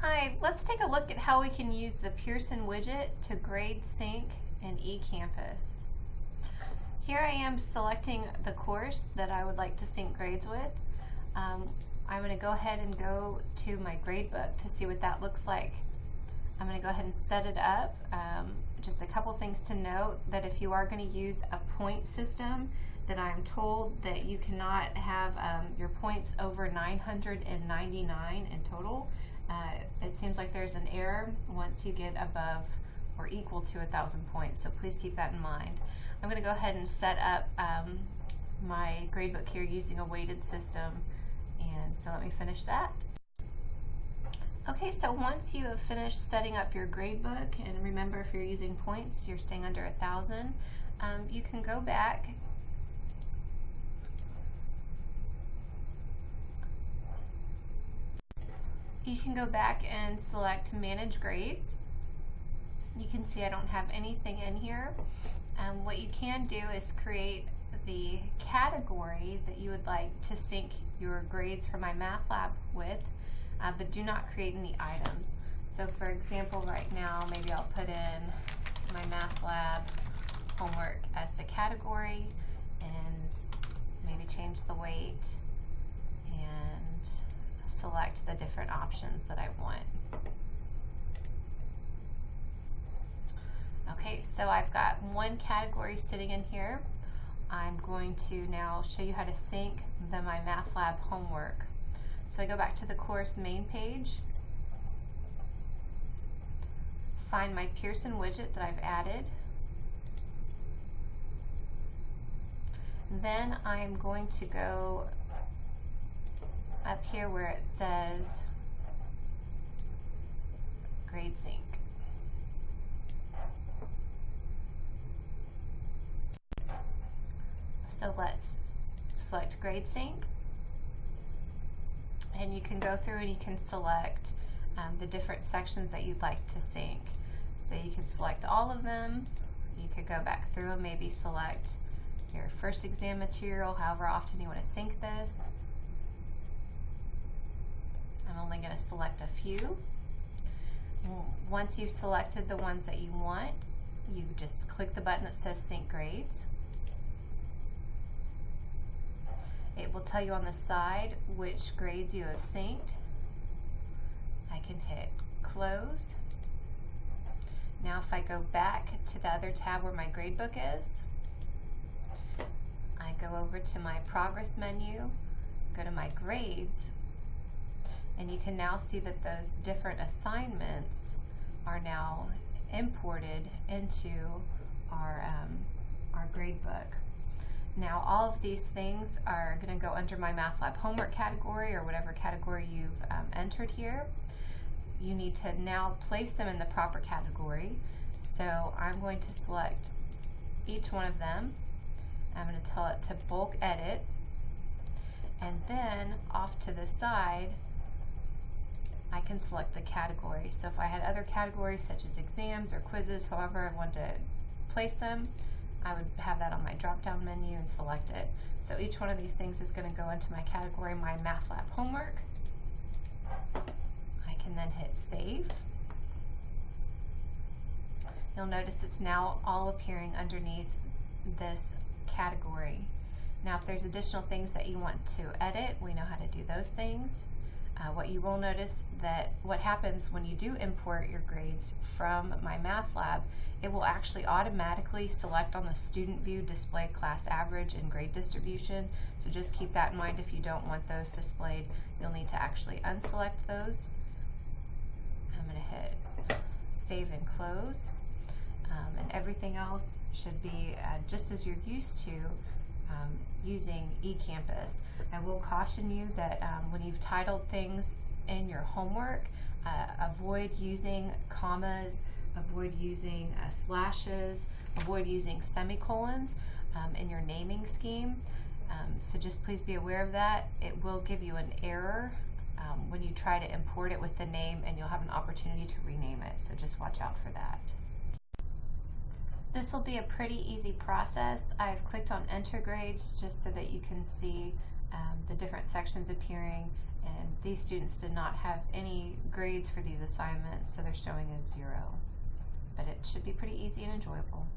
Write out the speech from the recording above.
Hi, let's take a look at how we can use the Pearson widget to grade sync in eCampus. Here I am selecting the course that I would like to sync grades with. I'm going to go ahead and go to my gradebook to see what that looks like. I'm going to go ahead and set it up. Just a couple things to note, that if you are going to use a point system, that I'm told that you cannot have your points over 999 in total. It seems like there's an error once you get above or equal to 1,000 points, so please keep that in mind. I'm going to go ahead and set up my gradebook here using a weighted system, and so let me finish that. Okay, so once you have finished setting up your gradebook, and remember if you're using points, you're staying under 1,000, you can go back and select Manage Grades. You can see I don't have anything in here. What you can do is create the category that you would like to sync your grades for MyMathLab with, but do not create any items. So for example, right now, maybe I'll put in MyMathLab homework as the category and maybe change the weight and select the different options that I want. Okay, so I've got one category sitting in here. I'm going to now show you how to sync the MyMathLab homework. So I go back to the course main page, find my Pearson widget that I've added. Then I'm going to go up here where it says Grade Sync. So let's select Grade Sync, and you can go through and you can select the different sections that you'd like to sync. So you can select all of them. You could go back through and maybe select your first exam material, however often you want to sync this. I'm only going to select a few. Once you've selected the ones that you want, you just click the button that says Sync Grades. It will tell you on the side which grades you have synced. I can hit Close. Now if I go back to the other tab where my gradebook is, I go over to my Progress menu, go to my Grades, and you can now see that those different assignments are now imported into our gradebook. Now all of these things are going to go under my MyMathLab homework category, or whatever category you've entered here. You need to now place them in the proper category. So I'm going to select each one of them. I'm going to tell it to bulk edit, and then off to the side I can select the category. So if I had other categories such as exams or quizzes, however I want to place them, I would have that on my drop-down menu and select it. So each one of these things is going to go into my category, MyMathLab homework. I can then hit Save. You'll notice it's now all appearing underneath this category. Now if there's additional things that you want to edit, we know how to do those things. What you will notice that what happens when you do import your grades from MyMathLab, it will actually automatically select on the student view display class average and grade distribution. So just keep that in mind. If you don't want those displayed, you'll need to actually unselect those. I'm going to hit Save and Close, and everything else should be just as you're used to using eCampus. I will caution you that when you've titled things in your homework, avoid using commas, avoid using slashes, avoid using semicolons in your naming scheme. So just please be aware of that. It will give you an error when you try to import it with the name, and you'll have an opportunity to rename it. So just watch out for that. This will be a pretty easy process. I've clicked on Enter Grades just so that you can see the different sections appearing And these students did not have any grades for these assignments, so they're showing a 0. But it should be pretty easy and enjoyable.